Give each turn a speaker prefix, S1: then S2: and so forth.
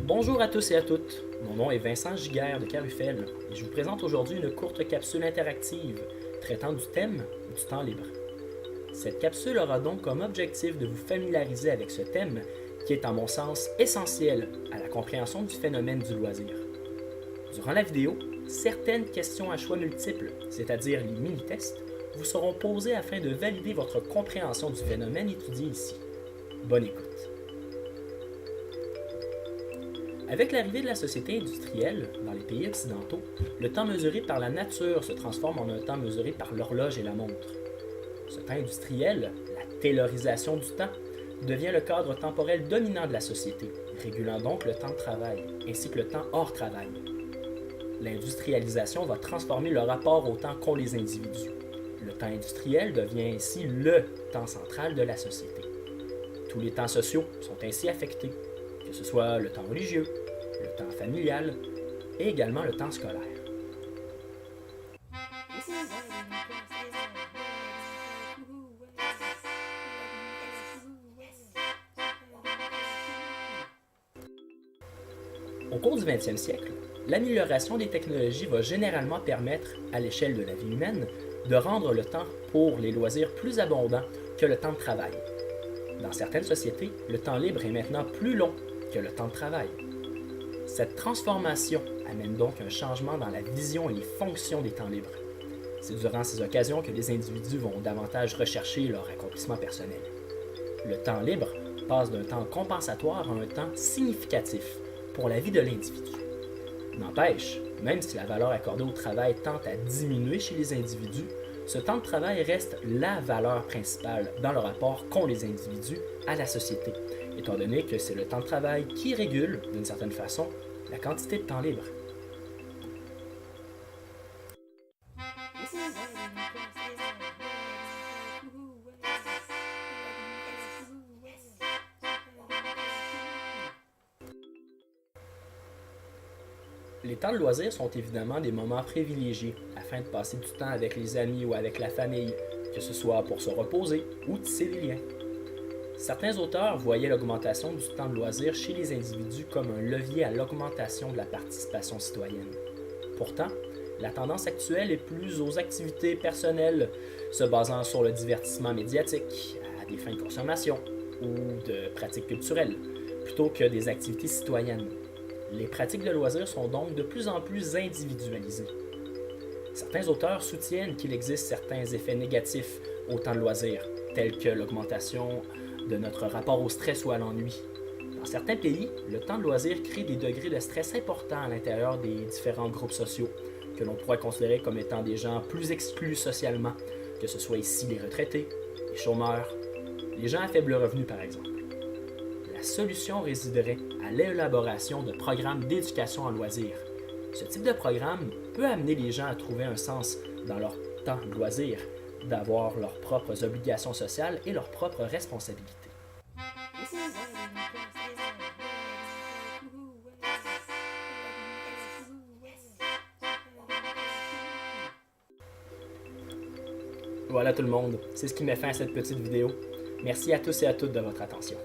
S1: Bonjour à tous et à toutes, mon nom est Vincent Giguère de Carufel et je vous présente aujourd'hui une courte capsule interactive traitant du thème du temps libre. Cette capsule aura donc comme objectif de vous familiariser avec ce thème qui est, en mon sens, essentiel à la compréhension du phénomène du loisir. Durant la vidéo, certaines questions à choix multiples, c'est-à-dire les mini-tests, vous seront posées afin de valider votre compréhension du phénomène étudié ici. Bonne écoute. Avec l'arrivée de la société industrielle dans les pays occidentaux, le temps mesuré par la nature se transforme en un temps mesuré par l'horloge et la montre. Ce temps industriel, la taylorisation du temps, devient le cadre temporel dominant de la société, régulant donc le temps de travail, ainsi que le temps hors travail. L'industrialisation va transformer le rapport au temps qu'ont les individus. Le temps industriel devient ainsi le temps central de la société. Tous les temps sociaux sont ainsi affectés, que ce soit le temps religieux, le temps familial et également le temps scolaire. Au cours du 20e siècle, l'amélioration des technologies va généralement permettre, à l'échelle de la vie humaine, de rendre le temps pour les loisirs plus abondant que le temps de travail. Dans certaines sociétés, le temps libre est maintenant plus long que le temps de travail. Cette transformation amène donc un changement dans la vision et les fonctions des temps libres. C'est durant ces occasions que les individus vont davantage rechercher leur accomplissement personnel. Le temps libre passe d'un temps compensatoire à un temps significatif pour la vie de l'individu. N'empêche, même si la valeur accordée au travail tend à diminuer chez les individus, ce temps de travail reste la valeur principale dans le rapport qu'ont les individus à la société, étant donné que c'est le temps de travail qui régule, d'une certaine façon, la quantité de temps libre. Les temps de loisirs sont évidemment des moments privilégiés afin de passer du temps avec les amis ou avec la famille, que ce soit pour se reposer ou tisser des liens. Certains auteurs voyaient l'augmentation du temps de loisirs chez les individus comme un levier à l'augmentation de la participation citoyenne. Pourtant, la tendance actuelle est plus aux activités personnelles se basant sur le divertissement médiatique, à des fins de consommation ou de pratiques culturelles, plutôt que des activités citoyennes. Les pratiques de loisirs sont donc de plus en plus individualisées. Certains auteurs soutiennent qu'il existe certains effets négatifs au temps de loisirs, tels que l'augmentation de notre rapport au stress ou à l'ennui. Dans certains pays, le temps de loisir crée des degrés de stress importants à l'intérieur des différents groupes sociaux, que l'on pourrait considérer comme étant des gens plus exclus socialement, que ce soit ici les retraités, les chômeurs, les gens à faible revenu par exemple. La solution résiderait à l'élaboration de programmes d'éducation en loisirs. Ce type de programme peut amener les gens à trouver un sens dans leur temps de loisir, d'avoir leurs propres obligations sociales et leurs propres responsabilités. Voilà tout le monde, c'est ce qui met fin à cette petite vidéo. Merci à tous et à toutes de votre attention.